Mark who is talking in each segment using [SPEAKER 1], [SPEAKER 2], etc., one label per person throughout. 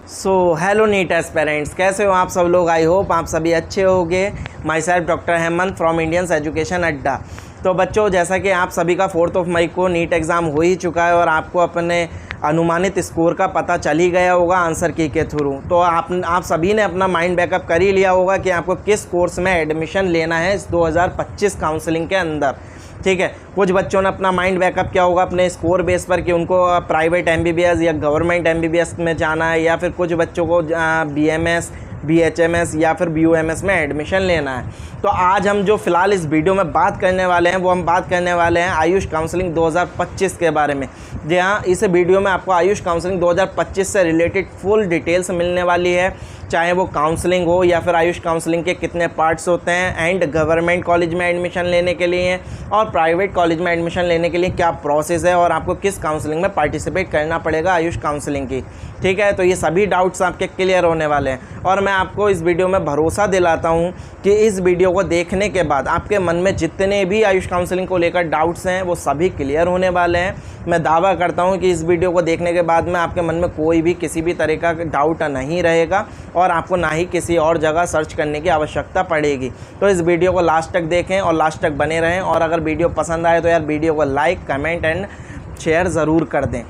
[SPEAKER 1] Hello NEET aspirants, कैसे हो आप सब लोग। आई होप आप सभी अच्छे होंगे। My self doctor Hemant from Indians education अड्डा। तो बच्चों, जैसा कि आप सभी का 4 मई को नीट एग्ज़ाम हो ही चुका है और आपको अपने अनुमानित स्कोर का पता चल ही गया होगा आंसर की के थ्रू। तो आप सभी ने अपना माइंड बैकअप कर ही लिया होगा कि आपको किस कोर्स में एडमिशन लेना है इस 2025 काउंसलिंग के अंदर। ठीक है, कुछ बच्चों ने अपना माइंड बैकअप किया होगा अपने स्कोर बेस पर कि उनको प्राइवेट एमबीबीएस या गवर्नमेंट एमबीबीएस में जाना है, या फिर कुछ बच्चों को बीएमएस, बीएचएमएस या फिर बीयूएमएस में एडमिशन लेना है। तो आज हम जो फ़िलहाल इस वीडियो में बात करने वाले हैं वो हम बात करने वाले हैं आयुष काउंसलिंग 2025 के बारे में। जी हाँ, इस वीडियो में आपको आयुष काउंसलिंग 2025 से रिलेटेड फुल डिटेल्स मिलने वाली है, चाहे वो काउंसलिंग हो या फिर आयुष काउंसलिंग के कितने पार्ट्स होते हैं, एंड गवर्नमेंट कॉलेज में एडमिशन लेने के लिए और प्राइवेट कॉलेज में एडमिशन लेने के लिए क्या प्रोसेस है और आपको किस काउंसलिंग में पार्टिसिपेट करना पड़ेगा आयुष काउंसलिंग की। ठीक है, तो ये सभी डाउट्स आपके क्लियर होने वाले हैं और मैं आपको इस वीडियो में भरोसा दिलाता हूँ कि इस वीडियो को देखने के बाद आपके मन में जितने भी आयुष काउंसलिंग को लेकर डाउट्स हैं वो सभी क्लियर होने वाले हैं। मैं दावा करता हूँ कि इस वीडियो को देखने के बाद में आपके मन में कोई भी किसी भी तरह का डाउट नहीं रहेगा और आपको ना ही किसी और जगह सर्च करने की आवश्यकता पड़ेगी। तो इस वीडियो को लास्ट तक देखें और लास्ट तक बने रहें, और अगर वीडियो पसंद आए तो यार वीडियो को लाइक, कमेंट एंड शेयर ज़रूर कर दें,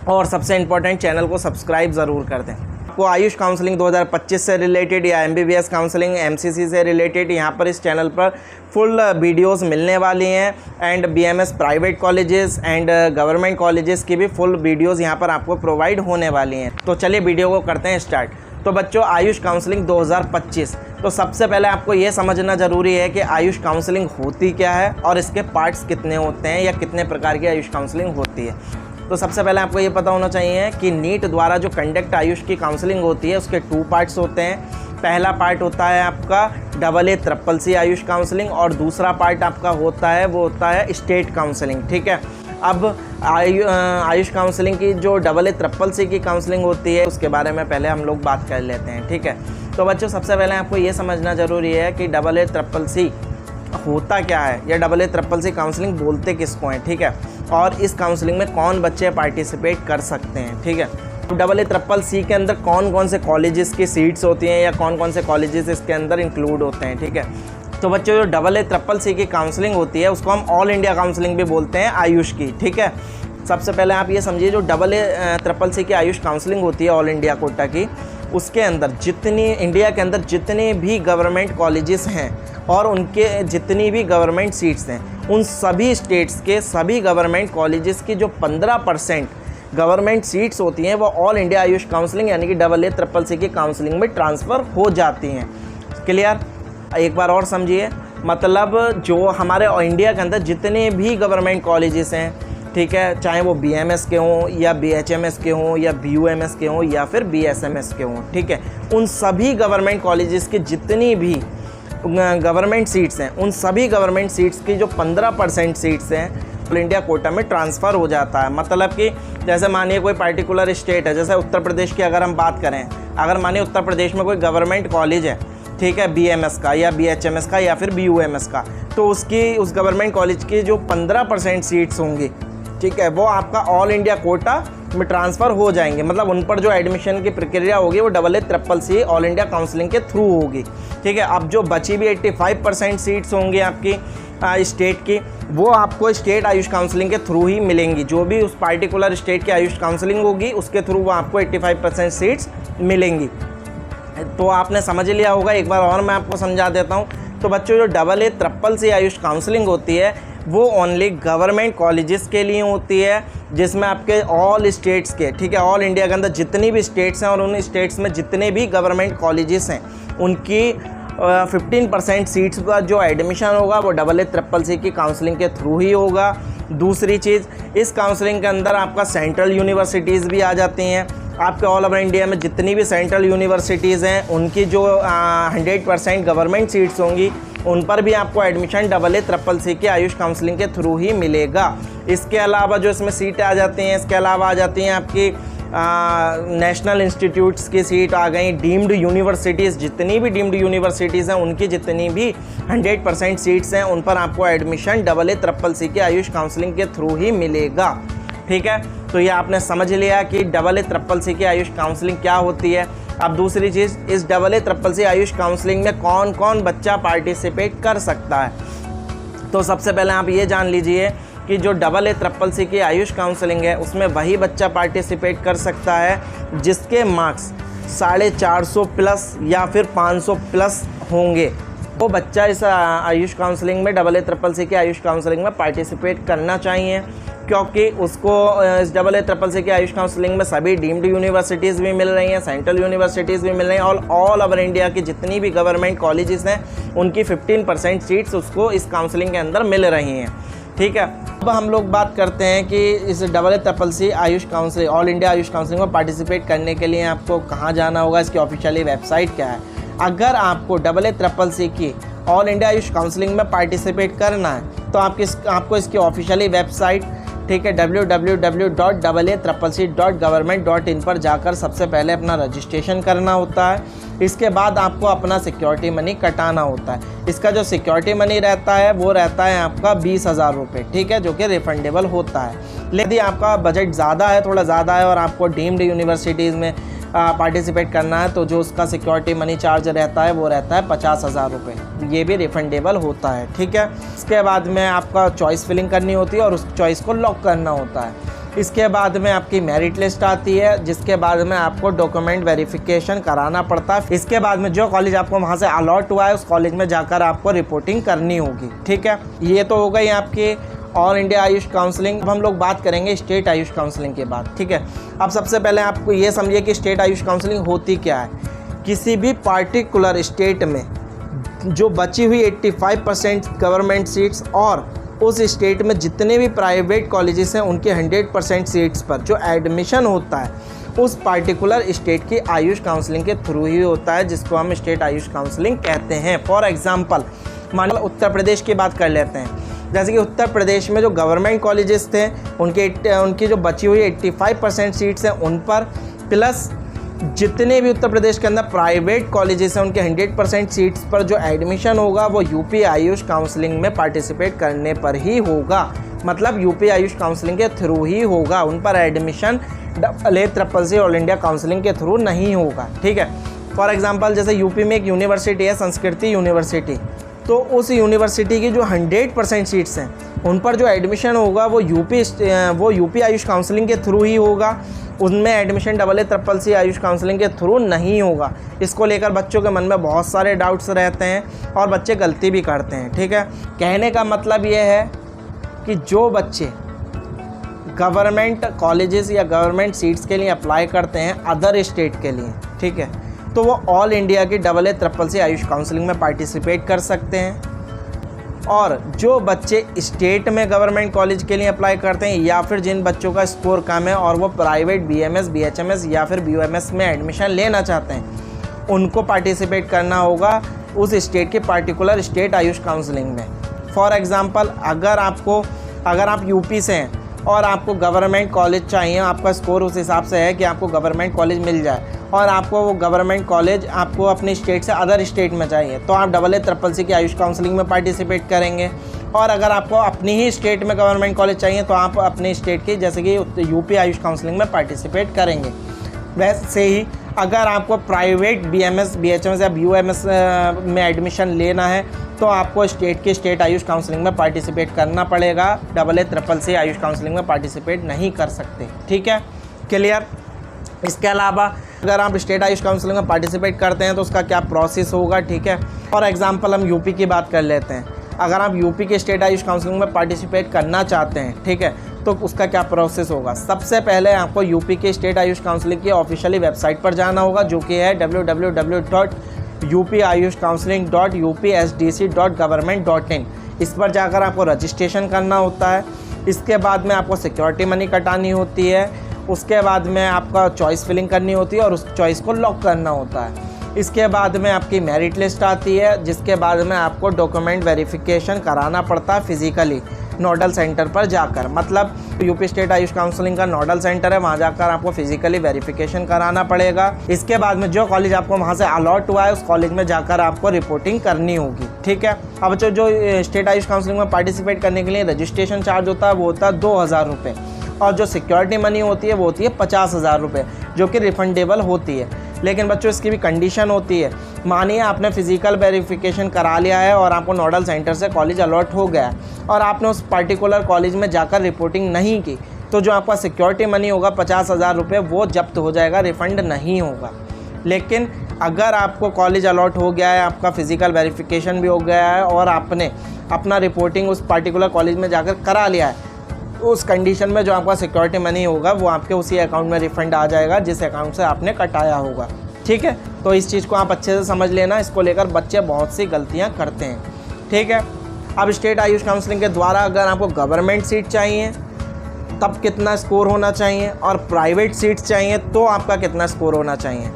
[SPEAKER 1] और सबसे इम्पोर्टेंट चैनल को सब्सक्राइब ज़रूर कर दें। आपको आयुष काउंसलिंग 2025 से रिलेटेड या एमबीबीएस काउंसलिंग एमसीसी से रिलेटेड यहाँ पर इस चैनल पर फुल वीडियोस मिलने वाली हैं, and BMS private colleges and government colleges की भी फुल वीडियोस यहाँ पर आपको प्रोवाइड होने वाली हैं। तो चलिए वीडियो को करते हैं स्टार्ट। तो बच्चों, आयुष काउंसलिंग 2025, तो सबसे पहले आपको ये समझना ज़रूरी है कि आयुष काउंसलिंग होती क्या है और इसके पार्ट्स कितने होते हैं या कितने प्रकार की आयुष काउंसलिंग होती है। तो सबसे पहले आपको ये पता होना चाहिए कि नीट द्वारा जो कंडक्ट आयुष की काउंसलिंग होती है उसके 2 पार्ट्स होते हैं। पहला पार्ट होता है आपका AA CCC आयुष काउंसलिंग, और दूसरा पार्ट आपका होता है वो होता है स्टेट काउंसलिंग। ठीक है, अब आयुष काउंसलिंग की जो CCC की काउंसलिंग होती है उसके बारे में पहले हम लोग बात कर लेते हैं। ठीक है, तो बच्चों सबसे पहले आपको ये समझना ज़रूरी है कि CCC होता क्या है या CCC काउंसलिंग बोलते किसको हैं। ठीक है, और इस काउंसलिंग में कौन बच्चे पार्टिसिपेट कर सकते हैं। ठीक है, CCC के अंदर कौन कौन से कॉलेजेस की सीट्स होती हैं या कौन कौन से कॉलेजेस इसके अंदर इंक्लूड होते हैं। ठीक है, तो बच्चों जो CCC की काउंसलिंग होती है उसको हम ऑल इंडिया काउंसलिंग भी बोलते हैं आयुष की। ठीक है, सबसे पहले आप ये समझिए जो CCC की आयुष काउंसलिंग होती है ऑल इंडिया कोटा की, उसके अंदर इंडिया के अंदर जितने भी गवर्नमेंट कॉलेजेस हैं और उनके जितनी भी गवर्नमेंट सीट्स हैं, उन सभी स्टेट्स के सभी गवर्नमेंट कॉलेजेस की जो 15% गवर्नमेंट सीट्स होती हैं वो ऑल इंडिया आयुष काउंसलिंग यानी कि CCC की काउंसलिंग में ट्रांसफ़र हो जाती हैं। क्लियर? एक बार और समझिए, मतलब जो हमारे इंडिया के अंदर जितने भी गवर्नमेंट कॉलेजेस हैं, ठीक है, चाहे वो बीएमएस के हों या बीएचएमएस के हों या बीयूएमएस के हों या फिर बीएसएमएस के हों, ठीक है, उन सभी गवर्नमेंट कॉलेजेस की जितनी भी गवर्नमेंट सीट्स हैं, उन सभी गवर्नमेंट सीट्स की जो 15% सीट्स हैं ऑल इंडिया कोटा में ट्रांसफ़र हो जाता है। मतलब कि जैसे मानिए कोई पर्टिकुलर स्टेट है, जैसे उत्तर प्रदेश की अगर हम बात करें, अगर मानिए उत्तर प्रदेश में कोई गवर्नमेंट कॉलेज है, ठीक है, बीएमएस का या बीएचएमएस का या फिर बीयूएमएस का, तो उस गवर्नमेंट कॉलेज की जो 15% सीट्स होंगी, ठीक है, वो आपका ऑल इंडिया कोटा में ट्रांसफ़र हो जाएंगे। मतलब उन पर जो एडमिशन की प्रक्रिया होगी वो CCC ऑल इंडिया काउंसलिंग के थ्रू होगी। ठीक है, अब जो बची भी 85% सीट्स होंगी आपकी स्टेट की, वो आपको स्टेट आयुष काउंसलिंग के थ्रू ही मिलेंगी। जो भी उस पार्टिकुलर स्टेट की आयुष काउंसलिंग होगी उसके थ्रू वो आपको 85% सीट्स मिलेंगी। तो आपने समझ लिया होगा, एक बार और मैं आपको समझा देता हूँ। तो बच्चों जो CCC आयुष काउंसलिंग होती है वो ओनली गवर्नमेंट कॉलेजेस के लिए होती है, जिसमें आपके ऑल स्टेट्स के, ठीक है, ऑल इंडिया के अंदर जितनी भी स्टेट्स हैं और उन स्टेट्स में जितने भी गवर्नमेंट कॉलेजेस हैं उनकी 15% सीट्स का जो एडमिशन होगा वो CCC की काउंसलिंग के थ्रू ही होगा। दूसरी चीज़, इस काउंसलिंग के अंदर आपका सेंट्रल यूनिवर्सिटीज़ भी आ जाती हैं। आपके ऑल ओवर इंडिया में जितनी भी सेंट्रल यूनिवर्सिटीज़ हैं उनकी जो 100% गवर्नमेंट सीट्स होंगी उन पर भी आपको एडमिशन CCC के आयुष काउंसलिंग के थ्रू ही मिलेगा। इसके अलावा जो इसमें सीटें आ जाती हैं, इसके अलावा आ जाती हैं आपकी नेशनल इंस्टीट्यूट्स की सीट आ गई, डीम्ड यूनिवर्सिटीज़, जितनी भी डीम्ड यूनिवर्सिटीज़ हैं उनकी जितनी भी 100% सीट्स हैं उन पर आपको एडमिशन CCC के आयुष काउंसलिंग के थ्रू ही मिलेगा। ठीक है, तो ये आपने समझ लिया कि AACCC की आयुष काउंसलिंग क्या होती है। अब दूसरी चीज़, इस AACCC आयुष काउंसलिंग में कौन कौन बच्चा पार्टिसिपेट कर सकता है। तो सबसे पहले आप ये जान लीजिए कि जो AACCC की आयुष काउंसलिंग है उसमें वही बच्चा पार्टिसिपेट कर सकता है जिसके मार्क्स 450 प्लस या फिर 500 प्लस होंगे। वो बच्चा इस आयुष काउंसलिंग में AACCC की आयुष काउंसलिंग में पार्टिसिपेट करना चाहिए, क्योंकि उसको इस AACCC की आयुष काउंसलिंग में सभी डीम्ड यूनिवर्सिटीज़ भी मिल रही हैं, सेंट्रल यूनिवर्सिटीज़ भी मिल रही हैं और ऑल ओवर इंडिया की जितनी भी गवर्नमेंट कॉलेजेस हैं उनकी 15% सीट्स उसको इस काउंसलिंग के अंदर मिल रही हैं। ठीक है, अब हम लोग बात करते हैं कि इस AACCC Ayush counselling, all India Ayush counselling में पार्टिसिपेट करने के लिए आपको कहाँ जाना होगा, इसकी ऑफिशियली वेबसाइट क्या है। अगर आपको AACCC की ऑल इंडिया आयुष काउंसलिंग में पार्टिसिपेट करना है तो आपको इसकी ऑफिशियली वेबसाइट, ठीक है, www.AACCC.government.in पर जाकर सबसे पहले अपना रजिस्ट्रेशन करना होता है। इसके बाद आपको अपना सिक्योरिटी मनी कटाना होता है। इसका जो सिक्योरिटी मनी रहता है वो रहता है आपका 20,000 रुपये, ठीक है, जो कि रिफंडेबल होता है। यदि आपका बजट ज़्यादा है, थोड़ा ज़्यादा है और आपको डीम्ड यूनिवर्सिटीज़ में पार्टिसिपेट करना है तो जो उसका सिक्योरिटी मनी चार्ज रहता है वो रहता है 50,000 रुपये, ये भी रिफंडेबल होता है। ठीक है, इसके बाद में आपका चॉइस फिलिंग करनी होती है और उस चॉइस को लॉक करना होता है। इसके बाद में आपकी मेरिट लिस्ट आती है, जिसके बाद में आपको डॉक्यूमेंट वेरिफिकेशन कराना पड़ता है। इसके बाद में जो कॉलेज आपको वहाँ से अलॉट हुआ है उस कॉलेज में जाकर आपको रिपोर्टिंग करनी होगी। ठीक है, ये तो हो गई आपकी ऑल इंडिया आयुष काउंसलिंग। अब हम लोग बात करेंगे स्टेट आयुष काउंसलिंग के बाद। ठीक है, अब सबसे पहले आपको ये समझिए कि स्टेट आयुष काउंसलिंग होती क्या है। किसी भी पार्टिकुलर स्टेट में जो बची हुई 85% गवर्नमेंट सीट्स और उस स्टेट में जितने भी प्राइवेट कॉलेजेस हैं उनके 100% सीट्स पर जो एडमिशन होता है उस पार्टिकुलर स्टेट की आयुष काउंसलिंग के थ्रू ही होता है, जिसको हम स्टेट आयुष काउंसलिंग कहते हैं। फॉर एग्जांपल, मान लो उत्तर प्रदेश की बात कर लेते हैं। जैसे कि उत्तर प्रदेश में जो गवर्नमेंट कॉलेजेस थे उनकी जो बची हुई 85% सीट्स हैं उन पर, प्लस जितने भी उत्तर प्रदेश के अंदर प्राइवेट कॉलेजेस हैं उनके 100% सीट्स पर जो एडमिशन होगा वो यूपी आयुष काउंसलिंग में पार्टिसिपेट करने पर ही होगा। मतलब यूपी आयुष काउंसलिंग के थ्रू ही होगा, उन पर admission AACCC all India counselling के थ्रू नहीं होगा। ठीक है, फॉर एग्जांपल जैसे यूपी में एक यूनिवर्सिटी है, संस्कृति यूनिवर्सिटी, तो उस यूनिवर्सिटी की जो 100% सीट्स हैं उन पर जो एडमिशन होगा वो यूपी आयुष काउंसलिंग के थ्रू ही होगा। उनमें एडमिशन AACCC आयुष काउंसलिंग के थ्रू नहीं होगा। इसको लेकर बच्चों के मन में बहुत सारे डाउट्स रहते हैं और बच्चे गलती भी करते हैं। ठीक है, कहने का मतलब ये है कि जो बच्चे गवर्नमेंट कॉलेजेस या गवर्नमेंट सीट्स के लिए अप्लाई करते हैं अदर स्टेट के लिए, ठीक है, तो वो ऑल इंडिया की AACCC आयुष काउंसलिंग में पार्टिसिपेट कर सकते हैं। और जो बच्चे स्टेट में गवर्नमेंट कॉलेज के लिए अप्लाई करते हैं या फिर जिन बच्चों का स्कोर कम है और वो प्राइवेट BMS, BHMS या फिर BUMS में एडमिशन लेना चाहते हैं, उनको पार्टिसिपेट करना होगा उस स्टेट के पार्टिकुलर स्टेट आयुष काउंसलिंग में। फॉर एग्ज़ाम्पल, अगर आप यूपी से हैं और आपको गवर्नमेंट कॉलेज चाहिए, आपका स्कोर उस हिसाब से है कि आपको गवर्नमेंट कॉलेज मिल जाए और आपको वो गवर्नमेंट कॉलेज आपको अपनी स्टेट से अदर स्टेट में चाहिए, तो आप AACCC की आयुष काउंसलिंग में पार्टिसिपेट करेंगे। और अगर आपको अपनी ही स्टेट में गवर्नमेंट कॉलेज चाहिए तो आप अपनी स्टेट की जैसे कि यूपी आयुष काउंसलिंग में पार्टिसिपेट करेंगे। वैसे ही अगर आपको प्राइवेट BMS, BHMS या BUMS में एडमिशन लेना है तो आपको स्टेट आयुष काउंसलिंग में पार्टिसिपेट करना पड़ेगा। AACCC आयुष काउंसलिंग में पार्टिसिपेट नहीं कर सकते। ठीक है, क्लियर। इसके अलावा अगर आप स्टेट आयुष काउंसलिंग में पार्टिसिपेट करते हैं तो उसका क्या प्रोसेस होगा। ठीक है, फॉर एग्जांपल हम यूपी की बात कर लेते हैं। अगर आप यूपी के स्टेट आयुष काउंसलिंग में पार्टिसिपेट करना चाहते हैं, ठीक है, तो उसका क्या प्रोसेस होगा। सबसे पहले आपको यूपी के स्टेट आयुष काउंसलिंग की ऑफिशियली वेबसाइट पर जाना होगा, जो कि है www.upayushcounseling.upsdc.government.in। इस पर जाकर आपको रजिस्ट्रेशन करना होता है। इसके बाद में आपको सिक्योरिटी मनी कटानी होती है। उसके बाद में आपका चॉइस फिलिंग करनी होती है और उस चॉइस को लॉक करना होता है। इसके बाद में आपकी मेरिट लिस्ट आती है, जिसके बाद में आपको डॉक्यूमेंट वेरिफिकेशन कराना पड़ता है फिजिकली नोडल सेंटर पर जाकर। मतलब यूपी स्टेट आयुष काउंसलिंग का नोडल सेंटर है, वहाँ जाकर आपको फिजिकली वेरिफिकेशन कराना पड़ेगा। इसके बाद में जो कॉलेज आपको वहाँ से अलॉट हुआ है उस कॉलेज में जाकर आपको रिपोर्टिंग करनी होगी। ठीक है, अब जो स्टेट आयुष काउंसलिंग में पार्टिसिपेट करने के लिए रजिस्ट्रेशन चार्ज होता है वो होता है 2,000 रुपये। और जो सिक्योरिटी मनी होती है वो होती है 50,000 रुपये, जो कि रिफंडेबल होती है। लेकिन बच्चों इसकी भी कंडीशन होती है। मानिए आपने फ़िज़िकल वेरिफिकेशन करा लिया है और आपको नोडल सेंटर से कॉलेज अलॉट हो गया है और आपने उस पर्टिकुलर कॉलेज में जाकर रिपोर्टिंग नहीं की, तो जो आपका सिक्योरिटी मनी होगा 50,000 रुपये वो जब्त हो जाएगा, रिफ़ंड नहीं होगा। लेकिन अगर आपको कॉलेज अलॉट हो गया है, आपका फ़िज़िकल वेरिफिकेशन भी हो गया है और आपने अपना रिपोर्टिंग उस पर्टिकुलर कॉलेज में जाकर करा लिया है, उस कंडीशन में जो आपका सिक्योरिटी मनी होगा वो आपके उसी अकाउंट में रिफ़ंड आ जाएगा जिस अकाउंट से आपने कटाया होगा। ठीक है, तो इस चीज़ को आप अच्छे से समझ लेना। इसको लेकर बच्चे बहुत सी गलतियाँ करते हैं। ठीक है, अब स्टेट आयुष काउंसलिंग के द्वारा अगर आपको गवर्नमेंट सीट चाहिए तब कितना स्कोर होना चाहिए और प्राइवेट सीट चाहिए तो आपका कितना स्कोर होना चाहिए।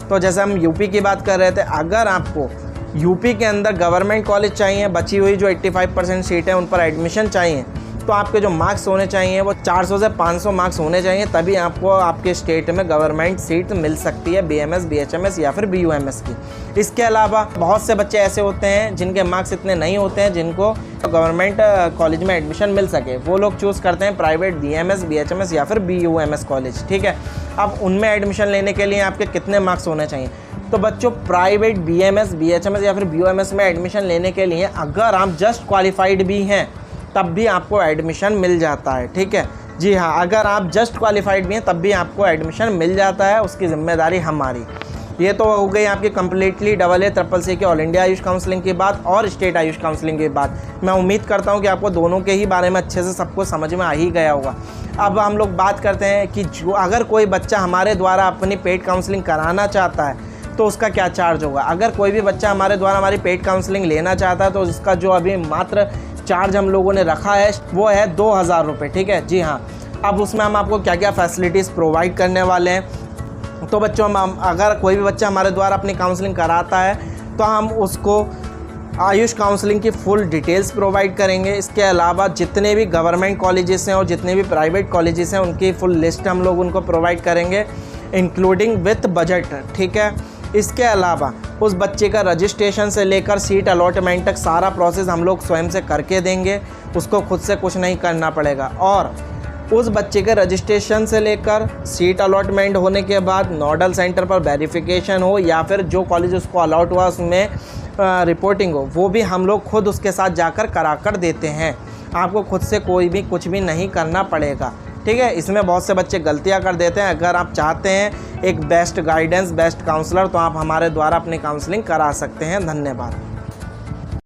[SPEAKER 1] तो जैसे हम यूपी की बात कर रहे थे, अगर आपको यूपी के अंदर गवर्नमेंट कॉलेज चाहिए, बची हुई जो 85% सीट है उन पर एडमिशन चाहिए, तो आपके जो मार्क्स होने चाहिए वो 400 से 500 मार्क्स होने चाहिए, तभी आपको आपके स्टेट में गवर्नमेंट सीट मिल सकती है, BMS, BHMS या फिर BUMS की। इसके अलावा बहुत से बच्चे ऐसे होते हैं जिनके मार्क्स इतने नहीं होते हैं जिनको गवर्नमेंट कॉलेज में एडमिशन मिल सके, वो लोग चूज़ करते हैं प्राइवेट BMS, BHMS या फिर BUMS कॉलेज। ठीक है, अब उनमें एडमिशन लेने के लिए आपके कितने मार्क्स होने चाहिए? तो बच्चों प्राइवेट BMS, BHMS या फिर BUMS में एडमिशन लेने के लिए अगर आप जस्ट क्वालिफाइड भी हैं तब भी आपको एडमिशन मिल जाता है। ठीक है, जी हाँ, अगर आप जस्ट क्वालिफाइड भी हैं तब भी आपको एडमिशन मिल जाता है, उसकी ज़िम्मेदारी हमारी। ये तो हो गई आपकी कम्प्लीटली AA-CCC की ऑल इंडिया आयुष काउंसलिंग की बात और स्टेट आयुष काउंसलिंग की बात। मैं उम्मीद करता हूँ कि आपको दोनों के ही बारे में अच्छे से सबको समझ में आ ही गया होगा। अब हम लोग बात करते हैं कि जो अगर कोई बच्चा हमारे द्वारा अपनी पेड काउंसलिंग कराना चाहता है तो उसका क्या चार्ज होगा। अगर कोई भी बच्चा हमारे द्वारा हमारी पेड काउंसलिंग लेना चाहता है तो उसका जो अभी मात्र चार्ज हम लोगों ने रखा है वो है 2,000 रुपये। ठीक है, जी हाँ। अब उसमें हम आपको क्या क्या फैसिलिटीज़ प्रोवाइड करने वाले हैं। तो बच्चों हम अगर कोई भी बच्चा हमारे द्वारा अपनी काउंसलिंग कराता है तो हम उसको आयुष काउंसलिंग की फुल डिटेल्स प्रोवाइड करेंगे। इसके अलावा जितने भी गवर्नमेंट कॉलेजेस हैं और जितने भी प्राइवेट कॉलेजेस हैं उनकी फुल लिस्ट हम लोग उनको प्रोवाइड करेंगे, इंक्लूडिंग विथ बजट। ठीक है, इसके अलावा उस बच्चे का रजिस्ट्रेशन से लेकर सीट अलॉटमेंट तक सारा प्रोसेस हम लोग स्वयं से करके देंगे, उसको खुद से कुछ नहीं करना पड़ेगा। और उस बच्चे के रजिस्ट्रेशन से लेकर सीट अलॉटमेंट होने के बाद नोडल सेंटर पर वेरिफिकेशन हो या फिर जो कॉलेज उसको अलॉट हुआ उसमें रिपोर्टिंग हो, वो भी हम लोग खुद उसके साथ जाकर करा कर देते हैं। आपको खुद से कोई भी कुछ भी नहीं करना पड़ेगा। ठीक है, इसमें बहुत से बच्चे गलतियां कर देते हैं। अगर आप चाहते हैं एक बेस्ट गाइडेंस, बेस्ट काउंसलर, तो आप हमारे द्वारा अपनी काउंसलिंग करा सकते हैं। धन्यवाद।